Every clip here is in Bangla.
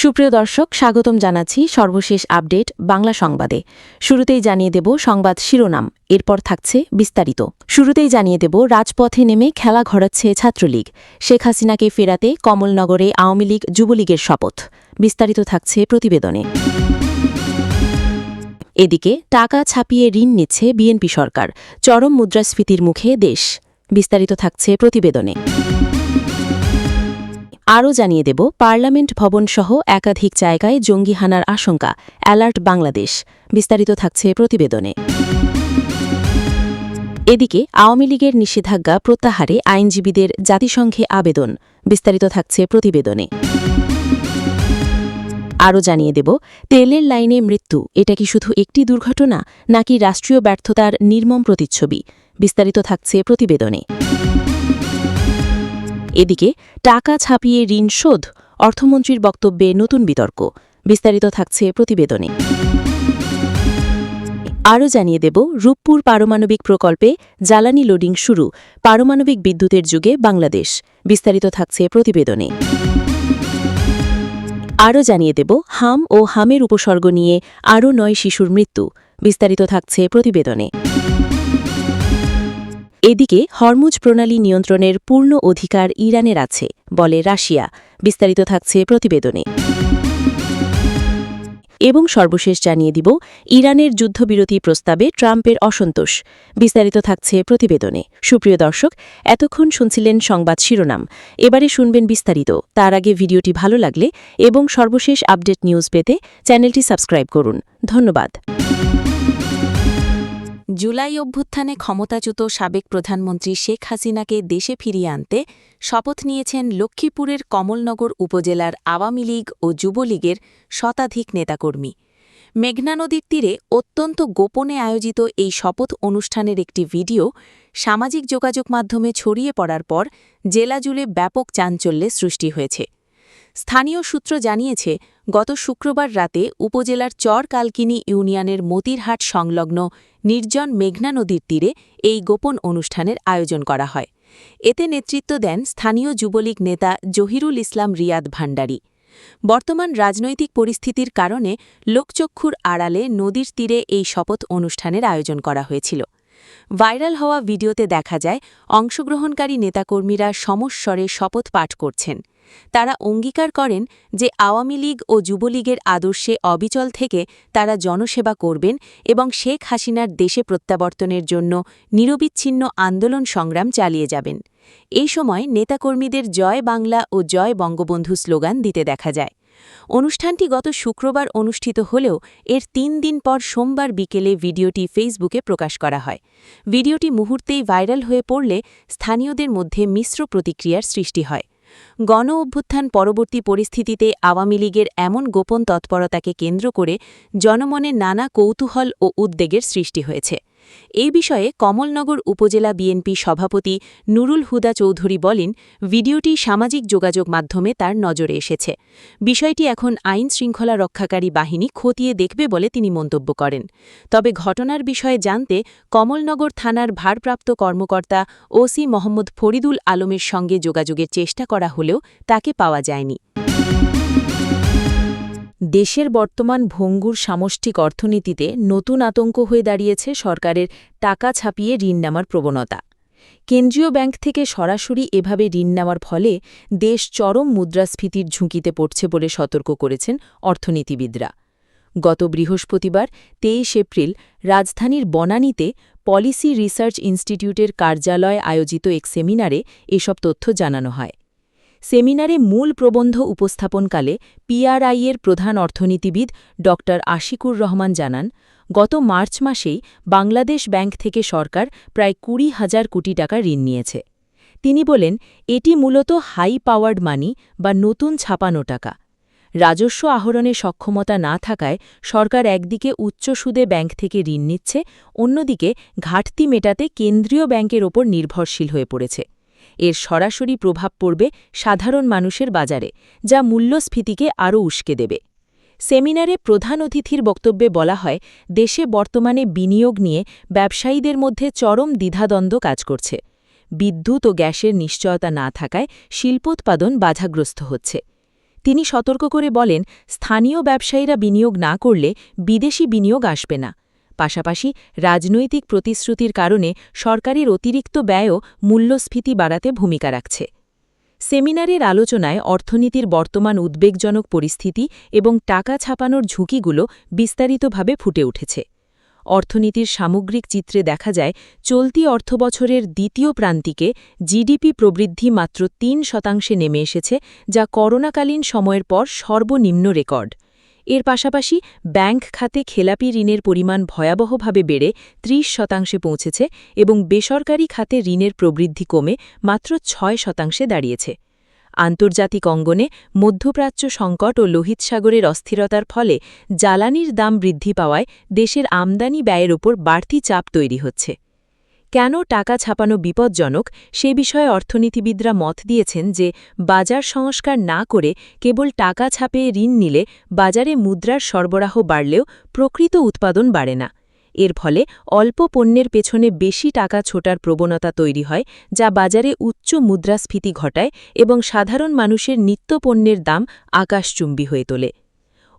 সুপ্রিয় দর্শক, স্বাগতম জানাচ্ছি সর্বশেষ আপডেট বাংলা সংবাদে। শুরুতেই জানিয়ে দেব সংবাদ শিরোনাম, এরপর থাকছে বিস্তারিত। শুরুতেই জানিয়ে দেব রাজপথে নেমে খেলা ঘোরাচ্ছে ছাত্রলীগ, শেখ হাসিনাকে ফেরাতে কমলনগরে আওয়ামী লীগ যুবলীগের শপথ। বিস্তারিত থাকছে প্রতিবেদনে। এদিকে টাকা ছাপিয়ে ঋণ নিচ্ছে বিএনপি সরকার, চরম মুদ্রাস্ফীতির মুখে দেশ। বিস্তারিত থাকছে প্রতিবেদনে। আরও জানিয়ে দেব পার্লামেন্ট ভবনসহ একাধিক জায়গায় জঙ্গি হানার আশঙ্কা, অ্যালার্ট বাংলাদেশ। বিস্তারিত থাকছে প্রতিবেদনে। এদিকে আওয়ামী লীগের নিষেধাজ্ঞা প্রত্যাহারে আইনজীবীদের জাতিসংঘে আবেদন। বিস্তারিত থাকছে প্রতিবেদনে। আরও জানিয়ে দেব তেলের লাইনে মৃত্যু, এটা কি শুধু একটি দুর্ঘটনা নাকি রাষ্ট্রীয় ব্যর্থতার নির্মম প্রতিচ্ছবি? বিস্তারিত থাকছে প্রতিবেদনে। এদিকে টাকা ছাপিয়ে ঋণ শোধ, অর্থমন্ত্রীর বক্তব্যে নতুন বিতর্ক। বিস্তারিত থাকছে প্রতিবেদনে। আরও জানিয়ে দেব রূপপুর পারমাণবিক প্রকল্পে জ্বালানি লোডিং শুরু, পারমাণবিক বিদ্যুতের যুগে বাংলাদেশ। বিস্তারিত থাকছে প্রতিবেদনে। আরও জানিয়ে দেব হাম ও হামের উপসর্গ নিয়ে আরও ৯ শিশুর মৃত্যু। বিস্তারিত থাকছে প্রতিবেদনে। এদিকে হরমুজ প্রণালী নিয়ন্ত্রণের পূর্ণ অধিকার ইরানের আছে বলে রাশিয়া। বিস্তারিত থাকছে প্রতিবেদনে। এবং সর্বশেষ জানিয়ে দিব ইরানের যুদ্ধবিরতি প্রস্তাবে ট্রাম্পের অসন্তোষ। বিস্তারিত থাকছে প্রতিবেদনে। সুপ্রিয় দর্শক, এতক্ষণ শুনছিলেন সংবাদ শিরোনাম, এবারে শুনবেন বিস্তারিত। তার আগে ভিডিওটি ভালো লাগলে এবং সর্বশেষ আপডেট নিউজ পেতে চ্যানেলটি সাবস্ক্রাইব করুন। ধন্যবাদ। জুলাই অভ্যুত্থানে ক্ষমতাচ্যুত সাবেক প্রধানমন্ত্রী শেখ হাসিনাকে দেশে ফিরিয়ে আনতে শপথ নিয়েছেন লক্ষ্মীপুরের কমলনগর উপজেলার আওয়ামী লীগ ও যুবলীগের শতাধিক নেতাকর্মী। মেঘনা নদীর তীরে অত্যন্ত গোপনে আয়োজিত এই শপথ অনুষ্ঠানের একটি ভিডিও সামাজিক যোগাযোগ মাধ্যমে ছড়িয়ে পড়ার পর জেলা জুড়ে ব্যাপক চাঞ্চল্যের সৃষ্টি হয়েছে। স্থানীয় সূত্র জানিয়েছে, গত শুক্রবার রাতে উপজেলার চর কালকিনি ইউনিয়নের মতিরহাট সংলগ্ন নির্জন মেঘনা নদীর তীরে এই গোপন অনুষ্ঠানের আয়োজন করা হয়। এতে নেতৃত্ব দেন স্থানীয় যুবলীগ নেতা জহিরুল ইসলাম রিয়াদ ভান্ডারী। বর্তমান রাজনৈতিক পরিস্থিতির কারণে লোকচক্ষুর আড়ালে নদীর তীরে এই শপথ অনুষ্ঠানের আয়োজন করা হয়েছিল। ভাইরাল হওয়া ভিডিওতে দেখা যায় অংশগ্রহণকারী নেতাকর্মীরা সমস্বরে শপথ পাঠ করছেন। তারা অঙ্গীকার করেন যে আওয়ামী লীগ ও যুবলীগের আদর্শে অবিচল থেকে তারা জনসেবা করবেন এবং শেখ হাসিনার দেশে প্রত্যাবর্তনের জন্য নিরবিচ্ছিন্ন আন্দোলন সংগ্রাম চালিয়ে যাবেন। এই সময় নেতাকর্মীদের জয় বাংলা ও জয় বঙ্গবন্ধু স্লোগান দিতে দেখা যায়। অনুষ্ঠানটি গত শুক্রবার অনুষ্ঠিত হলেও এর ৩ দিন পর সোমবার বিকেলে ভিডিওটি ফেসবুকে প্রকাশ করা হয়। ভিডিওটি মুহূর্তেই ভাইরাল হয়ে পড়লে স্থানীয়দের মধ্যে মিশ্র প্রতিক্রিয়ার সৃষ্টি হয়। গণ অভ্যুত্থান পরবর্তী পরিস্থিতিতে আওয়ামী লীগের এমন গোপন তৎপরতাকে কেন্দ্র করে জনমনে নানা কৌতূহল ও উদ্বেগের সৃষ্টি হয়েছে। এই বিষয়ে কমলনগর উপজেলা বিএনপি সভাপতি নুরুল হুদা চৌধুরী বলেন, ভিডিওটি সামাজিক যোগাযোগ মাধ্যমে তার নজরে এসেছে। বিষয়টি এখন আইন শৃঙ্খলা রক্ষাকারী বাহিনী খতিয়ে দেখবে বলে তিনি মন্তব্য করেন। তবে ঘটনার বিষয়ে জানতে কমলনগর থানার ভারপ্রাপ্ত কর্মকর্তা ওসি মোহাম্মদ ফরিদুল আলমের সঙ্গে যোগাযোগের চেষ্টা করা হলেও তাকে পাওয়া যায়নি। দেশের বর্তমান ভঙ্গুর সামষ্টিক অর্থনীতিতে নতুন আতঙ্ক হয়ে দাঁড়িয়েছে সরকারের টাকা ছাপিয়ে ঋণ নেওয়ার প্রবণতা। কেন্দ্রীয় ব্যাংক থেকে সরাসরি এভাবে ঋণ নেওয়ার ফলে দেশ চরম মুদ্রাস্ফীতির ঝুঁকিতে পড়ছে বলে সতর্ক করেছেন অর্থনীতিবিদরা। গত বৃহস্পতিবার ২৩ এপ্রিল রাজধানীর বনানীতে পলিসি রিসার্চ ইনস্টিটিউটের কার্যালয়ে আয়োজিত এক সেমিনারে এসব তথ্য জানানো হয়। সেমিনারে মূল প্রবন্ধ উপস্থাপনকালে পিআরআইয়ের প্রধান অর্থনীতিবিদ ড আশিকুর রহমান জানান, গত মার্চ মাসেই বাংলাদেশ ব্যাংক থেকে সরকার প্রায় ২০,০০০ কোটি টাকা ঋণ নিয়েছে। তিনি বলেন, এটি মূলত হাই পাওয়ার্ড মানি বা নতুন ছাপানো টাকা। রাজস্ব আহরণে সক্ষমতা না থাকায় সরকার একদিকে উচ্চ সুদে ব্যাংক থেকে ঋণ নিচ্ছে, অন্যদিকে ঘাটতি মেটাতে কেন্দ্রীয় ব্যাংকের ওপর নির্ভরশীল হয়ে পড়েছে। এর সরাসরি প্রভাব পড়বে সাধারণ মানুষের বাজারে, যা মূল্যস্ফীতিকে আরও উস্কে দেবে। সেমিনারে প্রধান অতিথির বক্তব্যে বলা হয়, দেশে বর্তমানে বিনিয়োগ নিয়ে ব্যবসায়ীদের মধ্যে চরম দ্বিধাদ্বন্দ্ব কাজ করছে। বিদ্যুৎ ও গ্যাসের নিশ্চয়তা না থাকায় শিল্পোৎপাদন বাধাগ্রস্ত হচ্ছে। তিনি সতর্ক করে বলেন, স্থানীয় ব্যবসায়ীরা বিনিয়োগ না করলে বিদেশি বিনিয়োগ আসবে না। পাশাপাশি রাজনৈতিক প্রতিশ্রুতির কারণে সরকারের অতিরিক্ত ব্যয়ও মূল্যস্ফীতি বাড়াতে ভূমিকা রাখছে। সেমিনারের আলোচনায় অর্থনীতির বর্তমান উদ্বেগজনক পরিস্থিতি এবং টাকা ছাপানোর ঝুঁকিগুলো বিস্তারিতভাবে ফুটে উঠেছে। অর্থনীতির সামগ্রিক চিত্রে দেখা যায়, চলতি অর্থবছরের দ্বিতীয় প্রান্তিকে জিডিপি প্রবৃদ্ধি মাত্র ৩% নেমে এসেছে, যা করোনাকালীন সময়ের পর সর্বনিম্ন রেকর্ড। এর পাশাপাশি ব্যাংক খাতে খেলাপি ঋণের পরিমাণ ভয়াবহভাবে বেড়ে ৩০% পৌঁছেছে এবং বেসরকারি খাতে ঋণের প্রবৃদ্ধি কমে মাত্র ৬% দাঁড়িয়েছে। আন্তর্জাতিক অঙ্গনে মধ্যপ্রাচ্য সংকট ও লোহিত সাগরের অস্থিরতার ফলে জ্বালানির দাম বৃদ্ধি পাওয়ায় দেশের আমদানি ব্যয়ের ওপর বাড়তি চাপ তৈরি হচ্ছে। কেন টাকা ছাপানো বিপজ্জনক, সে বিষয়ে অর্থনীতিবিদরা মত দিয়েছেন যে বাজার সংস্কার না করে কেবল টাকা ছাপে ঋণ নিলে বাজারে মুদ্রার সরবরাহ বাড়লেও প্রকৃত উৎপাদন বাড়ে না। এর ফলে অল্প পণ্যের পেছনে বেশি টাকা ছোটার প্রবণতা তৈরি হয়, যা বাজারে উচ্চ মুদ্রাস্ফীতি ঘটায় এবং সাধারণ মানুষের নিত্যপণ্যের দাম আকাশচুম্বী হয়ে তোলে।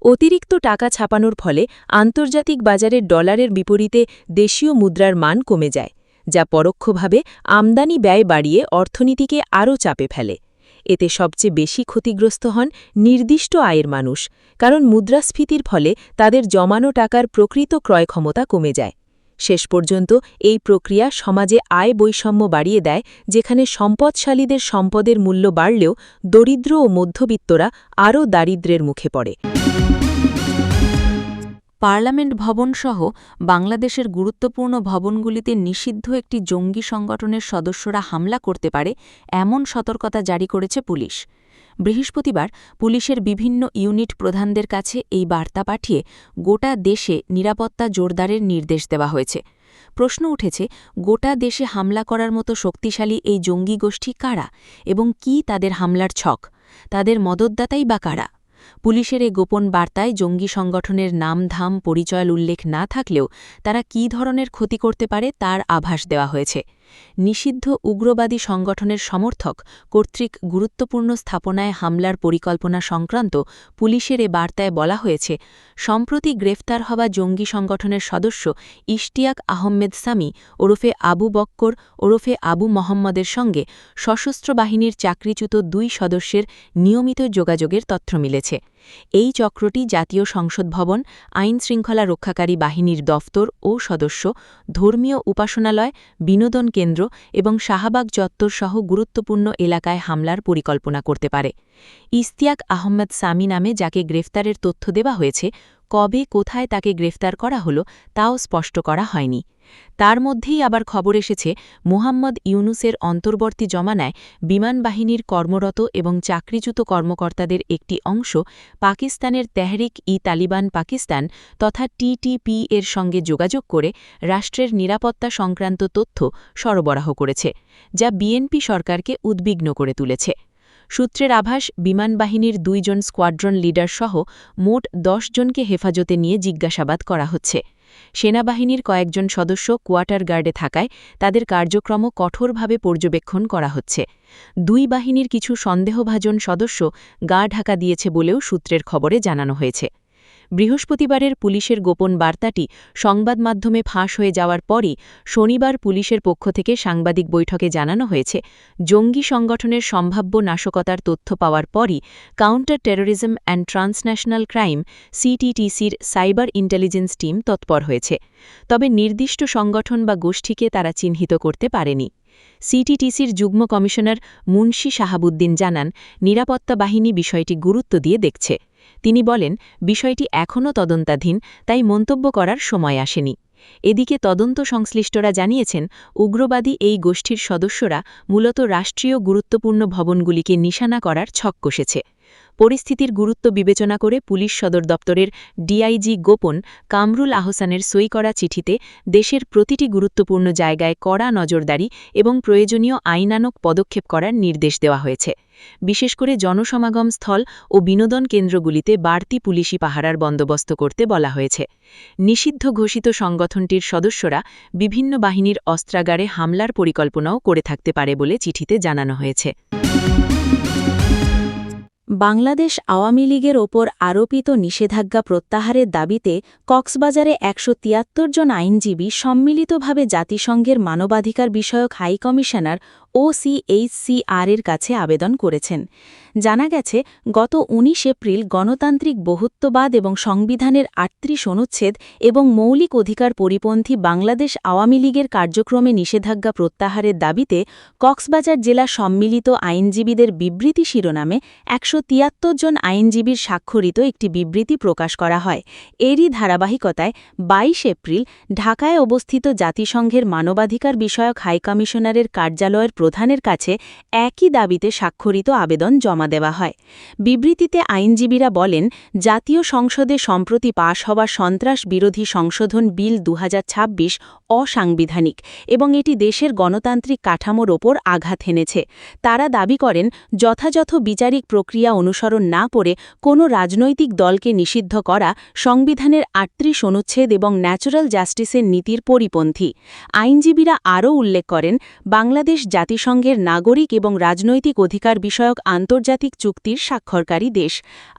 অতিরিক্ত টাকা ছাপানোর ফলে আন্তর্জাতিক বাজারের ডলারের বিপরীতে দেশীয় মুদ্রার মান কমে যায়, যা পরোক্ষভাবে আমদানি ব্যয় বাড়িয়ে অর্থনীতিকে আরও চাপে ফেলে। এতে সবচেয়ে বেশি ক্ষতিগ্রস্ত হন নির্দিষ্ট আয়ের মানুষ, কারণ মুদ্রাস্ফীতির ফলে তাদের জমানো টাকার প্রকৃত ক্রয় ক্ষমতা কমে যায়। শেষ পর্যন্ত এই প্রক্রিয়া সমাজে আয় বৈষম্য বাড়িয়ে দেয়, যেখানে সম্পদশালীদের সম্পদের মূল্য বাড়লেও দরিদ্র ও মধ্যবিত্তরা আরও দারিদ্র্যের মুখে পড়ে। পার্লামেন্ট ভবনসহ বাংলাদেশের গুরুত্বপূর্ণ ভবনগুলিতে নিষিদ্ধ একটি জঙ্গি সংগঠনের সদস্যরা হামলা করতে পারে এমন সতর্কতা জারি করেছে পুলিশ। বৃহস্পতিবার পুলিশের বিভিন্ন ইউনিট প্রধানদের কাছে এই বার্তা পাঠিয়ে গোটা দেশে নিরাপত্তা জোরদারের নির্দেশ দেওয়া হয়েছে। প্রশ্ন উঠেছে, গোটা দেশে হামলা করার মতো শক্তিশালী এই জঙ্গি গোষ্ঠী কারা এবং কি তাদের হামলার ছক? তাদের মদতদাতাই বা কারা? পুলিশের এই গোপন বার্তায় জঙ্গি সংগঠনের নামধাম পরিচয় উল্লেখ না থাকলেও তারা কী ধরনের ক্ষতি করতে পারে তার আভাস দেওয়া হয়েছে। নিষিদ্ধ উগ্রবাদী সংগঠনের সমর্থক কর্তৃক গুরুত্বপূর্ণ স্থাপনায় হামলার পরিকল্পনা সংক্রান্ত পুলিশের এ বার্তায় বলা হয়েছে, সম্প্রতি গ্রেফতার হওয়া জঙ্গি সংগঠনের সদস্য ইশতিয়াক আহমেদ সামি ওরফে আবু বক্কর ওরফে আবু মোহাম্মদের সঙ্গে সশস্ত্র বাহিনীর চাকরিচ্যুত ২ সদস্যের নিয়মিত যোগাযোগের তথ্য মিলেছে। এই চক্রটি জাতীয় সংসদ ভবন, আইন-শৃঙ্খলা রক্ষাকারী বাহিনীর দফতর ও সদস্য, ধর্মীয় উপাসনালয়, বিনোদন কেন্দ্র এবং শাহবাগ চত্বর সহ গুরুত্বপূর্ণ এলাকায় হামলার পরিকল্পনা করতে পারে। ইশতিয়াক আহমেদ সামি নামে যাকে গ্রেফতারের তথ্য দেওয়া হয়েছে, কবে কোথায় তাকে গ্রেফতার করা হলো তাও স্পষ্ট করা হয়নি। তার মধ্যেই আবার খবর এসেছে, মোহাম্মদ ইউনুসের অন্তর্বর্তী জমানায় বিমান বাহিনীর কর্মরত এবং চাকরিচ্যুত কর্মকর্তাদের একটি অংশ পাকিস্তানের তেহরিক-ই-তালিবান পাকিস্তান তথা টিটিপি এর সঙ্গে যোগাযোগ করে রাষ্ট্রের নিরাপত্তা সংক্রান্ত তথ্য সরবরাহ করেছে, যা বিএনপি সরকারকে উদ্বিগ্ন করে তুলেছে। সূত্রের আভাস, বিমান বাহিনীর ২ জন স্কোয়াড্রন লিডার সহ মোট ১০ জনকে হেফাজতে নিয়ে জিজ্ঞাসাবাদ করা হচ্ছে। সেনাবাহিনীর কয়েকজন সদস্য কোয়ার্টার গার্ডে থাকায় তাদের কার্যক্রম কঠোরভাবে পর্যবেক্ষণ করা হচ্ছে। ২ বাহিনীর কিছু সন্দেহভাজন সদস্য গা ঢাকা দিয়েছে বলেও সূত্রের খবরে জানানো হয়েছে। বৃহস্পতিবারের পুলিশের গোপন বার্তাটি সংবাদ মাধ্যমে ফাঁস হয়ে যাওয়ার পরই শনিবার পুলিশের পক্ষ থেকে সাংবাদিক বৈঠকে জানানো হয়েছে, জঙ্গি সংগঠনের সম্ভাব্য নাশকতার তথ্য পাওয়ার পরই counter terrorism and transnational crime সিটিটিসির সাইবার ইন্টেলিজেন্স টিম তৎপর হয়েছে। তবে নির্দিষ্ট সংগঠন বা গোষ্ঠীকে তারা চিহ্নিত করতে পারেনি। সিটিটিসির যুগ্ম কমিশনার মুন্সি শাহাবুদ্দিন জানান, নিরাপত্তা বাহিনী বিষয়টি গুরুত্ব দিয়ে দেখছে। তিনি বলেন, বিষয়টি এখনও তদন্তাধীন, তাই মন্তব্য করার সময় আসেনি। এদিকে তদন্ত সংশ্লিষ্টরা জানিয়েছেন, উগ্রবাদী এই গোষ্ঠীর সদস্যরা মূলত রাষ্ট্রীয় গুরুত্বপূর্ণ ভবনগুলিকে নিশানা করার ছক কষেছে। পরিস্থিতির গুরুত্ব বিবেচনা করে পুলিশ সদর দপ্তরের ডিআইজি গোপন কামরুল আহসানের সই করা চিঠিতে দেশের প্রতিটি গুরুত্বপূর্ণ জায়গায় কড়া নজরদারি এবং প্রয়োজনীয় আইনানুগ পদক্ষেপ করার নির্দেশ দেওয়া হয়েছে। বিশেষ করে জনসমাগম স্থল ও বিনোদন কেন্দ্রগুলিতে বাড়তি পুলিশি পাহারার বন্দোবস্ত করতে বলা হয়েছে। নিষিদ্ধ ঘোষিত সংগঠনটির সদস্যরা বিভিন্ন বাহিনীর অস্ত্রাগারে হামলার পরিকল্পনাও করে থাকতে পারে বলে চিঠিতে জানানো হয়েছে। বাংলাদেশ আওয়ামী লীগের ওপর আরোপিত নিষেধাজ্ঞা প্রত্যাহারের দাবিতে কক্সবাজারে ১৭৩ জন আইনজীবী সম্মিলিতভাবে জাতিসংঘের মানবাধিকার বিষয়ক হাইকমিশনার OCHCR-এর কাছে আবেদন করেছেন। জানা গেছে, গত ১৯ এপ্রিল গণতান্ত্রিক বহুত্ববাদ এবং সংবিধানের ৩৮ অনুচ্ছেদ এবং মৌলিক অধিকার পরিপন্থী বাংলাদেশ আওয়ামী লীগের কার্যক্রমে নিষেধাজ্ঞা প্রত্যাহারের দাবিতে কক্সবাজার জেলা সম্মিলিত আইনজীবীদের বিবৃতি শিরোনামে ১৭৩ জন আইনজীবীর স্বাক্ষরিত একটি বিবৃতি প্রকাশ করা হয়। এরই ধারাবাহিকতায় ২২ এপ্রিল ঢাকায় অবস্থিত জাতিসংঘের মানবাধিকার বিষয়ক হাইকমিশনারের কার্যালয়ের প্রধানের কাছে একই দাবিতে স্বাক্ষরিত আবেদন জমা দেওয়া হয়। বিবৃতিতে আইনজীবীরা বলেন, জাতীয় সংসদে সম্প্রতি পাশ হওয়া সন্ত্রাস বিরোধী সংশোধন বিল ২০২৬ অসাংবিধানিক এবং এটি দেশের গণতান্ত্রিক কাঠামোর ওপর আঘাত হেনেছে। তারা দাবি করেন, যথাযথ বিচারিক প্রক্রিয়া অনুসরণ না করে কোনো রাজনৈতিক দলকে নিষিদ্ধ করা সংবিধানের ৩৮ অনুচ্ছেদ এবং ন্যাচারাল জাস্টিসের নীতির পরিপন্থী। আইনজীবীরা আরও উল্লেখ করেন, বাংলাদেশ জাতিসংঘের নাগরিক এবং রাজনৈতিক অধিকার বিষয়ক আন্তর্জাতিক চুক্তির স্বাক্ষরকারী দেশ।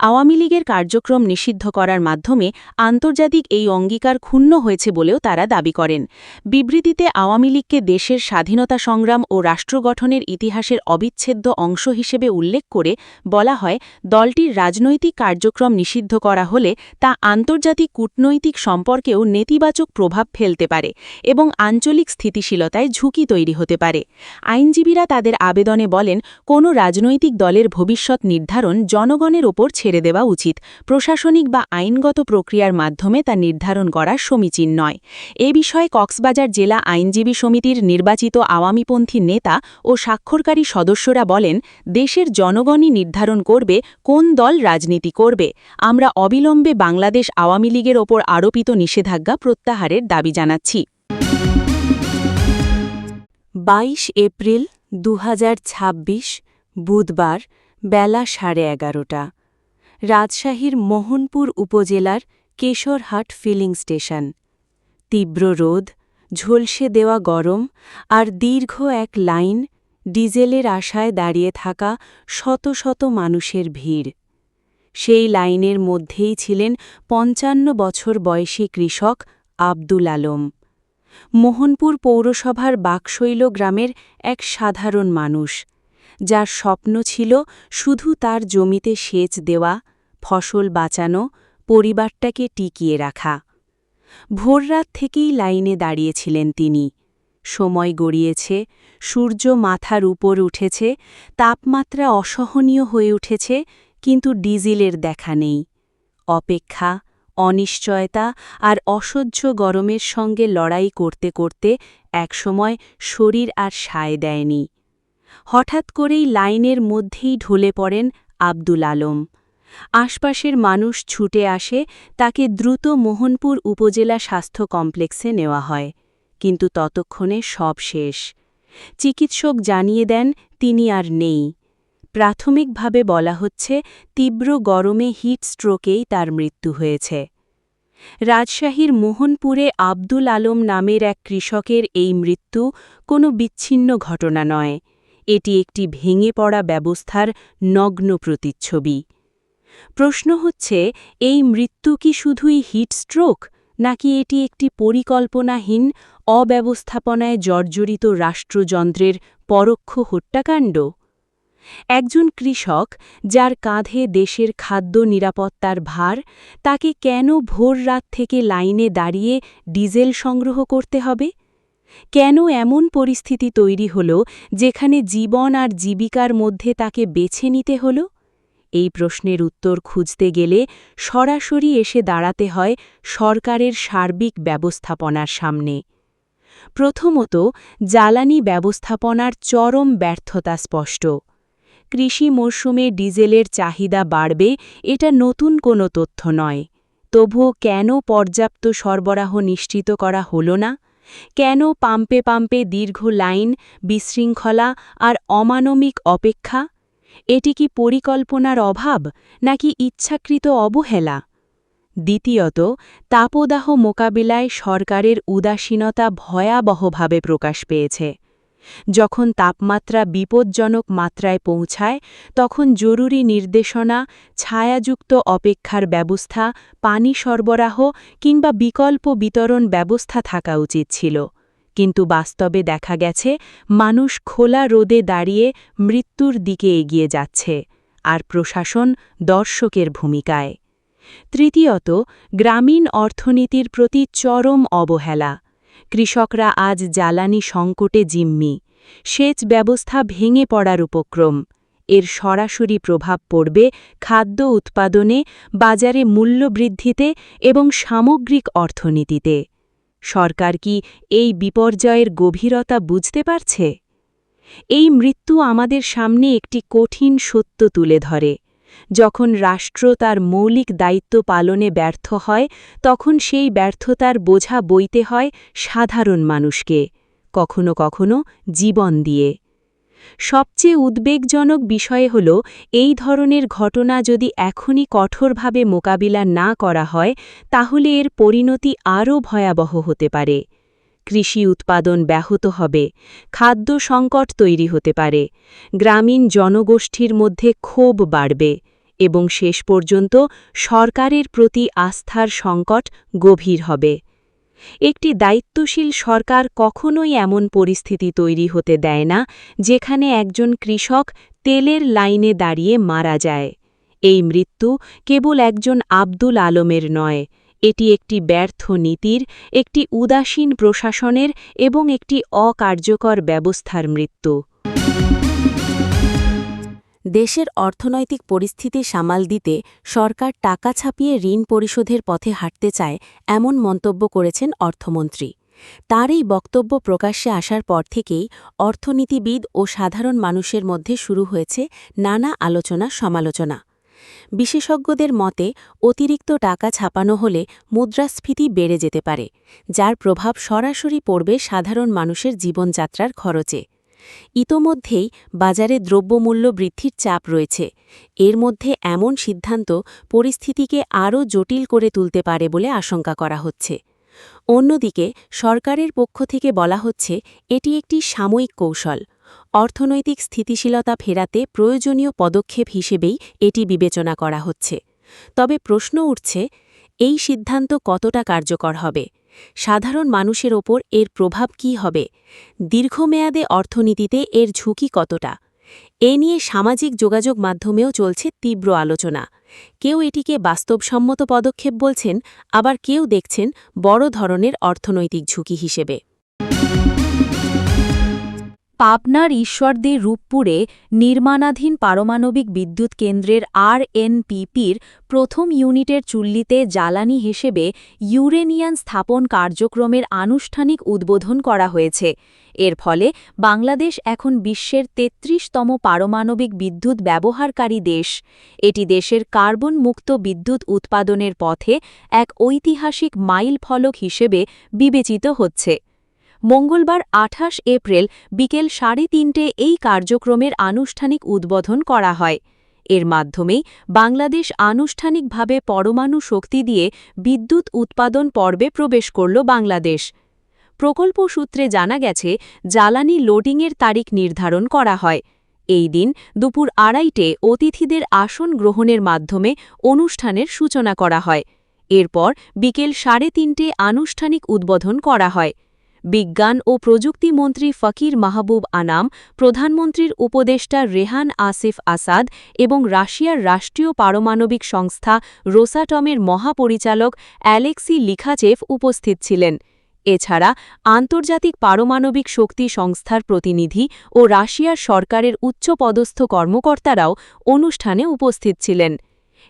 আওয়ামী লীগের কার্যক্রম নিষিদ্ধ করার মাধ্যমে আন্তর্জাতিক এই অঙ্গীকার ক্ষুণ্ণ হয়েছে বলেও তারা দাবি করেন। বিবৃতিতে আওয়ামী লীগকে দেশের স্বাধীনতা সংগ্রাম ও রাষ্ট্র গঠনের ইতিহাসের অবিচ্ছেদ্য অংশ হিসেবে উল্লেখ করে বলা হয়, দলটির রাজনৈতিক কার্যক্রম নিষিদ্ধ করা হলে তা আন্তর্জাতিক কূটনৈতিক সম্পর্কেও নেতিবাচক প্রভাব ফেলতে পারে এবং আঞ্চলিক স্থিতিশীলতায় ঝুঁকি তৈরি হতে পারে। আইনজীবীরা তাদের আবেদনে বলেন, কোনো রাজনৈতিক দলের ভবিষ্যৎ নির্ধারণ জনগণের ওপর ছেড়ে দেওয়া উচিত। প্রশাসনিক বা আইনগত প্রক্রিয়ার মাধ্যমে তা নির্ধারণ করা সমীচীন নয়। এ বিষয়ে কক্সবাজার জেলা আইনজীবী সমিতির নির্বাচিত আওয়ামীপন্থী নেতা ও স্বাক্ষরকারী সদস্যরা বলেন, দেশের জনগণই নির্ধারণ করবে কোন দল রাজনীতি করবে। আমরা অবিলম্বে বাংলাদেশ আওয়ামী লীগের ওপর আরোপিত নিষেধাজ্ঞা প্রত্যাহারের দাবি জানাচ্ছি। ২২ এপ্রিল ২০২৬ বুধবার বেলা 11:30 রাজশাহীর মোহনপুর উপজেলার কেশরহাট ফিলিং স্টেশন। তীব্র রোদ, ঝলসে দেওয়া গরম আর দীর্ঘ এক লাইন, ডিজেলের আশায় দাঁড়িয়ে থাকা শত শত মানুষের ভিড়। সেই লাইনের মধ্যেই ছিলেন ৫৫ বছর বয়সী কৃষক আব্দুল আলম। মোহনপুর পৌরসভার বাকশৈল গ্রামের এক সাধারণ মানুষ, যার স্বপ্ন ছিল শুধু তার জমিতে সেচ দেওয়া, ফসল বাঁচানো, পরিবারটাকে টিকিয়ে রাখা। ভোররাত থেকেই লাইনে দাঁড়িয়েছিলেন তিনি। সময় গড়িয়েছে, সূর্য মাথার উপর উঠেছে, তাপমাত্রা অসহনীয় হয়ে উঠেছে, কিন্তু ডিজেলের দেখা নেই। অপেক্ষা, অনিশ্চয়তা আর অসহ্য গরমের সঙ্গে লড়াই করতে করতে একসময় শরীর আর সায় দেয়নি। হঠাৎ করেই লাইনের মধ্যেই ঢলে পড়েন আব্দুল আলম। আশপাশের মানুষ ছুটে আসে, তাকে দ্রুত মোহনপুর উপজেলা স্বাস্থ্য কমপ্লেক্সে নেওয়া হয়। কিন্তু ততক্ষণে সব শেষ। চিকিৎসক জানিয়ে দেন তিনি আর নেই। প্রাথমিকভাবে বলা হচ্ছে, তীব্র গরমে হিট স্ট্রোকেই তার মৃত্যু হয়েছে। রাজশাহীর মোহনপুরে আব্দুল আলম নামের এক কৃষকের এই মৃত্যু কোনো বিচ্ছিন্ন ঘটনা নয়, এটি একটি ভেঙে পড়া ব্যবস্থার নগ্ন প্রতিচ্ছবি। প্রশ্ন হচ্ছে, এই মৃত্যু কি শুধুই হিট স্ট্রোক, নাকি এটি একটি পরিকল্পনাহীন, অব্যবস্থাপনায় জর্জরিত রাষ্ট্রযন্ত্রের পরোক্ষ হত্যাকাণ্ড? একজন কৃষক, যার কাঁধে দেশের খাদ্য নিরাপত্তার ভার, তাকে কেন ভোর রাত থেকে লাইনে দাঁড়িয়ে ডিজেল সংগ্রহ করতে হবে? কেন এমন পরিস্থিতি তৈরি হল যেখানে জীবন আর জীবিকার মধ্যে তাকে বেছে নিতে হল? এই প্রশ্নের উত্তর খুঁজতে গেলে সরাসরি এসে দাঁড়াতে হয় সরকারের সার্বিক ব্যবস্থাপনার সামনে। প্রথমত, জ্বালানি ব্যবস্থাপনার চরম ব্যর্থতা স্পষ্ট। কৃষি মরশুমে ডিজেলের চাহিদা বাড়বে, এটা নতুন কোনো তথ্য নয়। তবুও কেন পর্যাপ্ত সরবরাহ নিশ্চিত করা হল না? কেন পাম্পে পাম্পে দীর্ঘ লাইন, বিশৃঙ্খলা আর অমানবিক অপেক্ষা? এটি কি পরিকল্পনার অভাব, নাকি ইচ্ছাকৃত অবহেলা? দ্বিতীয়ত, তাপদাহ মোকাবিলায় সরকারের উদাসীনতা ভয়াবহভাবে প্রকাশ পেয়েছে। যখন তাপমাত্রা বিপজ্জনক মাত্রায় পৌঁছায় তখন জরুরি নির্দেশনা, ছায়াযুক্ত অপেক্ষার ব্যবস্থা, পানি সরবরাহ কিংবা বিকল্প বিতরণ ব্যবস্থা থাকা উচিত ছিল। কিন্তু বাস্তবে দেখা গেছে মানুষ খোলা রোদে দাঁড়িয়ে মৃত্যুর দিকে এগিয়ে যাচ্ছে, আর প্রশাসন দর্শকের ভূমিকায়। তৃতীয়ত, গ্রামীণ অর্থনীতির প্রতি চরম অবহেলা। কৃষকরা আজ জ্বালানি সংকটে জিম্মি, সেচ ব্যবস্থা ভেঙে পড়ার উপক্রম। এর সরাসরি প্রভাব পড়বে খাদ্য উৎপাদনে, বাজারে মূল্যবৃদ্ধিতে এবং সামগ্রিক অর্থনীতিতে। সরকার কি এই বিপর্যয়ের গভীরতা বুঝতে পারছে? এই মৃত্যু আমাদের সামনে একটি কঠিন সত্য তুলে ধরে। যখন রাষ্ট্র তার মৌলিক দায়িত্ব পালনে ব্যর্থ হয়, তখন সেই ব্যর্থতার বোঝা বইতে হয় সাধারণ মানুষকে, কখনো কখনো জীবন দিয়ে। সবচেয়ে উদ্বেগজনক বিষয় হল, এই ধরনের ঘটনা যদি এখনই কঠোরভাবে মোকাবিলা না করা হয়, তাহলে এর পরিণতি আরও ভয়াবহ হতে পারে। কৃষি উৎপাদন ব্যাহত হবে, খাদ্য সংকট তৈরি হতে পারে, গ্রামীণ জনগোষ্ঠীর মধ্যে ক্ষোভ বাড়বে এবং শেষ পর্যন্ত সরকারের প্রতি আস্থার সংকট গভীর হবে। একটি দায়িত্বশীল সরকার কখনোই এমন পরিস্থিতি তৈরি হতে দেয় না যেখানে একজন কৃষক তেলের লাইনে দাঁড়িয়ে মারা যায়। এই মৃত্যু কেবল একজন আব্দুল আলমের নয়, এটি একটি ব্যর্থ নীতির, একটি উদাসীন প্রশাসনের এবং একটি অকার্যকর ব্যবস্থার মৃত্যু। দেশের অর্থনৈতিক পরিস্থিতি সামাল দিতে সরকার টাকা ছাপিয়ে ঋণ পরিশোধের পথে হাঁটতে চায়, এমন মন্তব্য করেছেন অর্থমন্ত্রী। তার এই বক্তব্য প্রকাশ্যে আসার পর থেকেই অর্থনীতিবিদ ও সাধারণ মানুষের মধ্যে শুরু হয়েছে নানা আলোচনা সমালোচনা। বিশেষজ্ঞদের মতে, অতিরিক্ত টাকা ছাপানো হলে মুদ্রাস্ফীতি বেড়ে যেতে পারে, যার প্রভাব সরাসরি পড়বে সাধারণ মানুষের জীবনযাত্রার খরচে। ইতোমধ্যেই বাজারে দ্রব্যমূল্য বৃদ্ধির চাপ রয়েছে। এর মধ্যে এমন সিদ্ধান্ত পরিস্থিতিকে আরও জটিল করে তুলতে পারে বলে আশঙ্কা করা হচ্ছে। অন্যদিকে সরকারের পক্ষ থেকে বলা হচ্ছে, এটি একটি সাময়িক কৌশল। অর্থনৈতিক স্থিতিশীলতা ফেরাতে প্রয়োজনীয় পদক্ষেপ হিসেবেই এটি বিবেচনা করা হচ্ছে। তবে প্রশ্ন উঠছে, এই সিদ্ধান্ত কতটা কার্যকর হবে? সাধারণ মানুষের ওপর এর প্রভাব কী হবে? দীর্ঘমেয়াদে অর্থনীতিতে এর ঝুঁকি কতটা? এ নিয়ে সামাজিক যোগাযোগ মাধ্যমেও চলছে তীব্র আলোচনা। কেউ এটিকে বাস্তবসম্মত পদক্ষেপ বলছেন, আবার কেউ দেখছেন বড় ধরনের অর্থনৈতিক ঝুঁকি হিসেবে। পাবনার ঈশ্বরদীর রূপপুরে নির্মাণাধীন পারমাণবিক বিদ্যুৎ কেন্দ্রের আরএনপিপির প্রথম ইউনিটের চুল্লিতে জ্বালানি হিসেবে ইউরেনিয়াম স্থাপন কার্যক্রমের আনুষ্ঠানিক উদ্বোধন করা হয়েছে। এর ফলে বাংলাদেশ এখন বিশ্বের ৩৩তম পারমাণবিক বিদ্যুৎ ব্যবহারকারী দেশ। এটি দেশের কার্বন মুক্ত বিদ্যুৎ উৎপাদনের পথে এক ঐতিহাসিক মাইলফলক হিসেবে বিবেচিত হচ্ছে। মঙ্গলবার ২৮ এপ্রিল বিকেল ৩:৩০ এই কার্যক্রমের আনুষ্ঠানিক উদ্বোধন করা হয়। এর মাধ্যমেই বাংলাদেশ আনুষ্ঠানিকভাবে পরমাণু শক্তি দিয়ে বিদ্যুৎ উৎপাদন পর্বে প্রবেশ করল বাংলাদেশ। প্রকল্প সূত্রে জানা গেছে, জ্বালানি লোডিংয়ের তারিখ নির্ধারণ করা হয়। এই দিন দুপুর ২:৩০ অতিথিদের আসন গ্রহণের মাধ্যমে অনুষ্ঠানের সূচনা করা হয়। এরপর বিকেল ৩:৩০ আনুষ্ঠানিক উদ্বোধন করা হয়। বিজ্ঞান ও প্রযুক্তি মন্ত্রী ফকির মাহবুব আনাম, প্রধানমন্ত্রীর উপদেষ্টা রেহান আসিফ আসাদ এবং রাশিয়ার রাষ্ট্রীয় পারমাণবিক সংস্থা রোসাটমের মহাপরিচালক অ্যালেক্সি লিখাচেভ উপস্থিত ছিলেন। এছাড়া আন্তর্জাতিক পারমাণবিক শক্তি সংস্থার প্রতিনিধি ও রাশিয়ার সরকারের উচ্চপদস্থ কর্মকর্তারাও অনুষ্ঠানে উপস্থিত ছিলেন।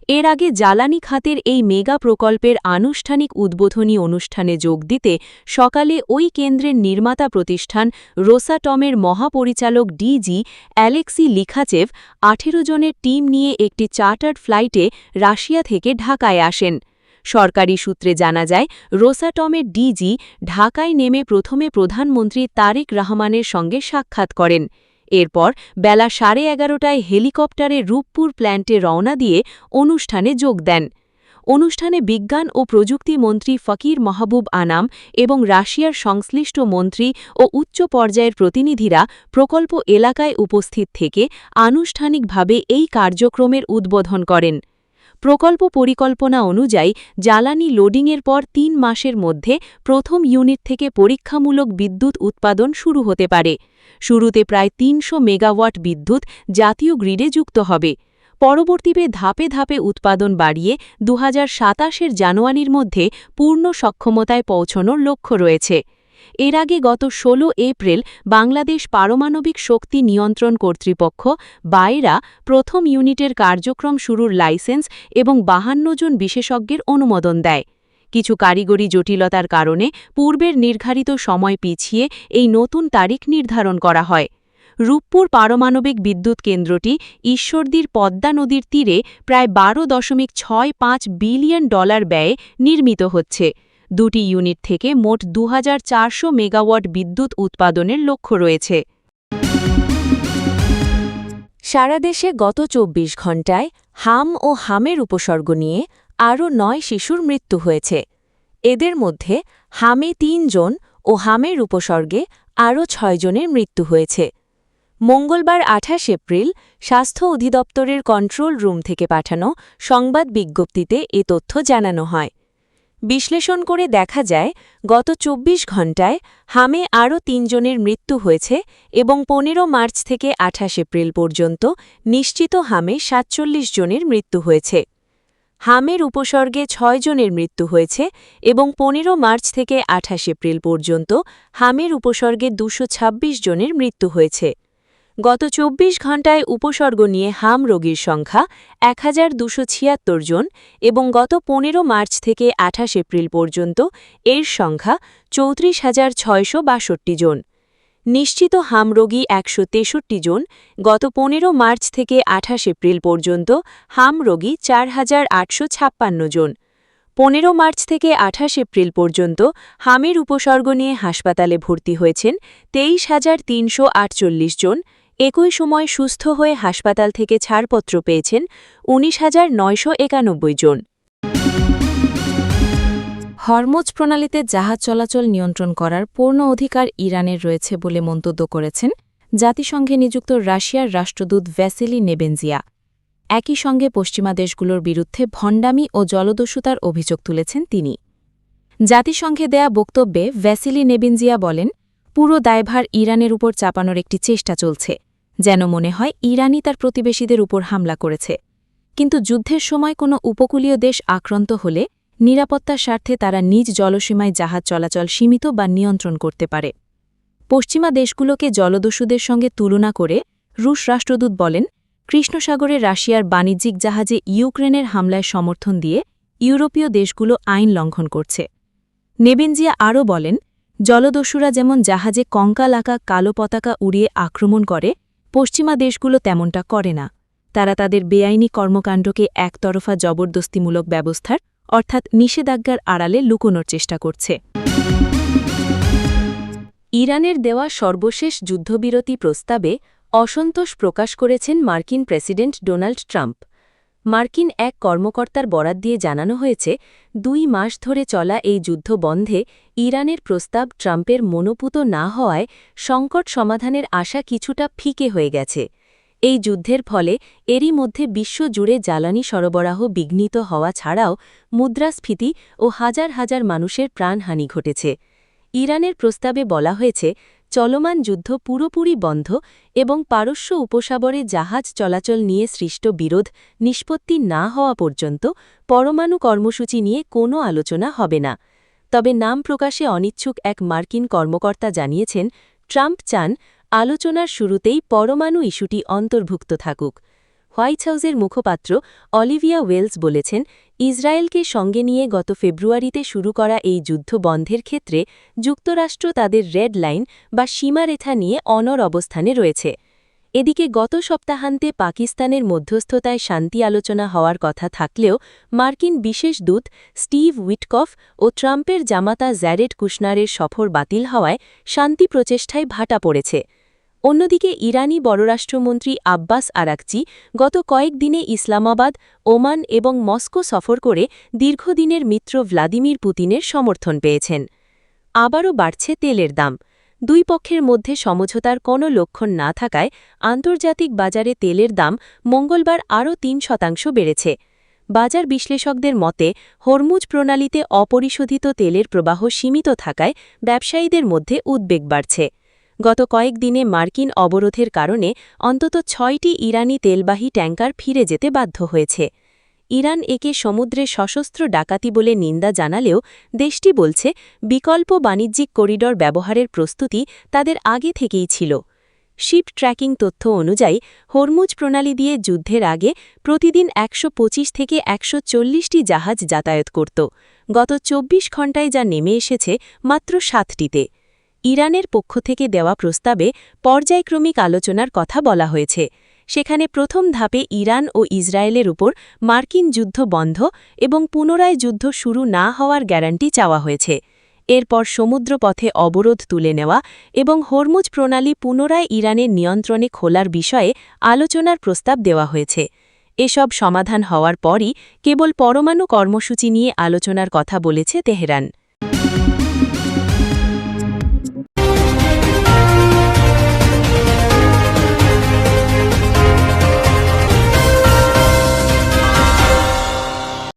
এর আগে জ্বালানি খাতের এই মেগা প্রকল্পের আনুষ্ঠানিক উদ্বোধনী অনুষ্ঠানে যোগ দিতে সকালে ওই কেন্দ্রের নির্মাতা প্রতিষ্ঠান রোসাটমের মহাপরিচালক ডিজি অ্যালেক্সি লিখাচেভ ১৮ জনের টিম নিয়ে একটি চার্টার্ড ফ্লাইটে রাশিয়া থেকে ঢাকায় আসেন। সরকারি সূত্রে জানা যায়, রোসাটমের ডিজি ঢাকায় নেমে প্রথমে প্রধানমন্ত্রী তারেক রহমানের সঙ্গে সাক্ষাৎ করেন। এরপর বেলা 11:30টায় হেলিকপ্টারে রূপপুর প্ল্যান্টে রওনা দিয়ে অনুষ্ঠানে যোগ দেন। অনুষ্ঠানে বিজ্ঞান ও প্রযুক্তি মন্ত্রী ফকির মাহবুব আনাম এবং রাশিয়ার সংশ্লিষ্ট মন্ত্রী ও উচ্চ পর্যায়ের প্রতিনিধিরা প্রকল্প এলাকায় উপস্থিত থেকে আনুষ্ঠানিকভাবে এই কার্যক্রমের উদ্বোধন করেন। প্রকল্প পরিকল্পনা অনুযায়ী জ্বালানি লোডিংয়ের পর ৩ মাসের মধ্যে প্রথম ইউনিট থেকে পরীক্ষামূলক বিদ্যুৎ উৎপাদন শুরু হতে পারে। শুরুতে প্রায় ৩০০ মেগাওয়াট বিদ্যুৎ জাতীয় গ্রিডে যুক্ত হবে। পরবর্তীতে ধাপে ধাপে উৎপাদন বাড়িয়ে ২০২৭-এর জানুয়ারির মধ্যে পূর্ণ সক্ষমতায় পৌঁছানোর লক্ষ্য রয়েছে। এর আগে গত ১৬ এপ্রিল বাংলাদেশ পারমাণবিক শক্তি নিয়ন্ত্রণ কর্তৃপক্ষ বায়রা প্রথম ইউনিটের কার্যক্রম শুরুর লাইসেন্স এবং ৫২ জন বিশেষজ্ঞের অনুমোদন দেয়। কিছু কারিগরি জটিলতার কারণে পূর্বের নির্ধারিত সময় পিছিয়ে এই নতুন তারিখ নির্ধারণ করা হয়। রূপপুর পারমাণবিক বিদ্যুৎ কেন্দ্রটি ঈশ্বরদীর পদ্মা নদীর তীরে প্রায় ১২.৬৫ বিলিয়ন ডলার ব্যয়ে নির্মিত হচ্ছে। ২টি ইউনিট থেকে মোট ২৪০০ মেগাওয়াট বিদ্যুৎ উৎপাদনের লক্ষ্য রয়েছে। সারা দেশে গত ২৪ ঘণ্টায় হাম ও হামের উপসর্গ নিয়ে আরও ৯ শিশুর মৃত্যু হয়েছে। এদের মধ্যে হামে ৩ জন ও হামের উপসর্গে আরও ৬ জনের মৃত্যু হয়েছে। মঙ্গলবার ২৮ এপ্রিল স্বাস্থ্য অধিদপ্তরের কন্ট্রোল রুম থেকে পাঠানো সংবাদ বিজ্ঞপ্তিতে এ তথ্য জানানো হয়। বিশ্লেষণ করে দেখা যায় গত ২৪ ঘণ্টায় হামে আরও ৩ জনের মৃত্যু হয়েছে এবং ১৫ মার্চ থেকে ২৮ এপ্রিল পর্যন্ত নিশ্চিত হামে ৪৭ জনের মৃত্যু হয়েছে। হামের উপসর্গে ৬ জনের মৃত্যু হয়েছে এবং ১৫ মার্চ থেকে ২৮ এপ্রিল পর্যন্ত হামের উপসর্গে ২২৬ জনের মৃত্যু হয়েছে। গত ২৪ ঘণ্টায় উপসর্গ নিয়ে হাম রোগীর সংখ্যা ১২৭৬ জন এবং গত ১৫ মার্চ থেকে ২৮ এপ্রিল পর্যন্ত এর সংখ্যা ৩৪৬৬২ জন। নিশ্চিত হাম রোগী ১৬৩ জন। গত ১৫ মার্চ থেকে ২৮ এপ্রিল পর্যন্ত হাম রোগী ৪৮৫৬ জন। ১৫ মার্চ থেকে ২৮ এপ্রিল পর্যন্ত হামের উপসর্গ নিয়ে হাসপাতালে ভর্তি হয়েছেন ২৩৩৪৮ জন। একই সময় সুস্থ হয়ে হাসপাতাল থেকে ছাড়পত্র পেয়েছেন ১৯৯৯১ জন। হরমুজ প্রণালীতে জাহাজ চলাচল নিয়ন্ত্রণ করার পূর্ণ অধিকার ইরানের রয়েছে বলে মন্তব্য করেছেন জাতিসংঘে নিযুক্ত রাশিয়ার রাষ্ট্রদূত ভ্যাসিলি নেবেনজিয়া। একই সঙ্গে পশ্চিমা দেশগুলোর বিরুদ্ধে ভণ্ডামি ও জলদস্যুতার অভিযোগ তুলেছেন তিনি। জাতিসংঘে দেয়া বক্তব্যে ভ্যাসিলি নেবেনজিয়া বলেন, পুরো দায়ভার ইরানের উপর চাপানোর একটি চেষ্টা চলছে, যেন মনে হয় ইরানই তার প্রতিবেশীদের উপর হামলা করেছে। কিন্তু যুদ্ধের সময় কোনো উপকূলীয় দেশ আক্রান্ত হলে নিরাপত্তার স্বার্থে তারা নিজ জলসীমায় জাহাজ চলাচল সীমিত বা নিয়ন্ত্রণ করতে পারে। পশ্চিমা দেশগুলোকে জলদস্যুদের সঙ্গে তুলনা করে রুশ রাষ্ট্রদূত বলেন, কৃষ্ণসাগরে রাশিয়ার বাণিজ্যিক জাহাজে ইউক্রেনের হামলায় সমর্থন দিয়ে ইউরোপীয় দেশগুলো আইন লঙ্ঘন করছে। নেবেনজিয়া আরও বলেন, জলদস্যুরা যেমন জাহাজে কঙ্কাল আঁকা কালো পতাকা উড়িয়ে আক্রমণ করে, পশ্চিমা দেশগুলো তেমনটা করে না। তারা তাদের বেআইনি কর্মকাণ্ডকে একতরফা জবরদস্তিমূলক ব্যবস্থার অর্থাৎ নিষেধাজ্ঞার আড়ালে লুকোনোর চেষ্টা করছে। ইরানের দেওয়া সর্বশেষ যুদ্ধবিরতি প্রস্তাবে অসন্তোষ প্রকাশ করেছেন মার্কিন প্রেসিডেন্ট ডোনাল্ড ট্রাম্প। মার্কিন এক কর্মকর্তার বরাত দিয়ে জানানো হয়েছে, ২ মাস ধরে চলা এই যুদ্ধ বন্ধে ইরানের প্রস্তাব ট্রাম্পের মনোপুত না হওয়ায় সংকট সমাধানের আশা কিছুটা ফিকে হয়ে গেছে। এই যুদ্ধের ফলে এরই মধ্যে বিশ্বজুড়ে জ্বালানি সরবরাহ বিঘ্নিত হওয়া ছাড়াও মুদ্রাস্ফীতি ও হাজার হাজার মানুষের প্রাণহানি ঘটেছে। ইরানের প্রস্তাবে বলা হয়েছে, চলমান যুদ্ধ পুরোপুরি বন্ধ এবং পারস্য উপসাগরে জাহাজ চলাচল নিয়ে সৃষ্ট বিরোধ নিষ্পত্তি না হওয়া পর্যন্ত পরমাণু কর্মসূচি নিয়ে কোনো আলোচনা হবে না। তবে নাম প্রকাশে অনিচ্ছুক এক মার্কিন কর্মকর্তা জানিয়েছেন, ট্রাম্প চান আলোচনার শুরুতেই পরমাণু ইস্যুটি অন্তর্ভুক্ত থাকুক। হোয়াইট হাউসের মুখপাত্র অলিভিয়া ওয়েলস বলেছেন, ইসরায়েলকে সঙ্গে নিয়ে গত ফেব্রুয়ারিতে শুরু করা এই যুদ্ধ বন্ধের ক্ষেত্রে যুক্তরাষ্ট্র তাদের রেড লাইন বা সীমারেখা নিয়ে অনড় অবস্থানে রয়েছে। এদিকে গত সপ্তাহান্তে পাকিস্তানের মধ্যস্থতায় শান্তি আলোচনা হওয়ার কথা থাকলেও মার্কিন বিশেষ দূত স্টিভ উইটকফ ও ট্রাম্পের জামাতা জ্যারেড কুশনারের সফর বাতিল হওয়ায় শান্তি প্রচেষ্টায় ভাটা পড়েছে। অন্যদিকে ইরানি পররাষ্ট্রমন্ত্রী আব্বাস আরাকচি গত কয়েকদিনে ইসলামাবাদ, ওমান এবং মস্কো সফর করে দীর্ঘদিনের মিত্র ভ্লাদিমির পুতিনের সমর্থন পেয়েছেন। আবারও বাড়ছে তেলের দাম। দুই পক্ষের মধ্যে সমঝোতার কোনো লক্ষণ না থাকায় আন্তর্জাতিক বাজারে তেলের দাম মঙ্গলবার আরও ৩% বেড়েছে। বাজার বিশ্লেষকদের মতে হরমুজ প্রণালীতে অপরিশোধিত তেলের প্রবাহ সীমিত থাকায় ব্যবসায়ীদের মধ্যে উদ্বেগ বাড়ছে। গত কয়েকদিনে মার্কিন অবরোধের কারণে অন্তত ৬টি ইরানি তেলবাহী ট্যাঙ্কার ফিরে যেতে বাধ্য হয়েছে। ইরান একে সমুদ্রে সশস্ত্র ডাকাতি বলে নিন্দা জানালেও দেশটি বলছে বিকল্প বাণিজ্যিক করিডর ব্যবহারের প্রস্তুতি তাদের আগে থেকেই ছিল। শিপ ট্র্যাকিং তথ্য অনুযায়ী হরমুজ প্রণালী দিয়ে যুদ্ধের আগে প্রতিদিন ১২৫ থেকে ১৪০টি জাহাজ যাতায়াত করত। গত ২৪ ঘণ্টায় যা নেমে এসেছে মাত্র ৭টিতে। ইরানের পক্ষ থেকে দেওয়া প্রস্তাবে পর্যায়ক্রমিক আলোচনার কথা বলা হয়েছে। সেখানে প্রথম ধাপে ইরান ও ইসরায়েলের উপর মার্কিন যুদ্ধ বন্ধ এবং পুনরায় যুদ্ধ শুরু না হওয়ার গ্যারান্টি চাওয়া হয়েছে। এরপর সমুদ্রপথে অবরোধ তুলে নেওয়া এবং হরমুজ প্রণালী পুনরায় ইরানের নিয়ন্ত্রণে খোলার বিষয়ে আলোচনার প্রস্তাব দেওয়া হয়েছে। এসব সমাধান হওয়ার পরই কেবল পরমাণু কর্মসূচি নিয়ে আলোচনার কথা বলেছে তেহরান।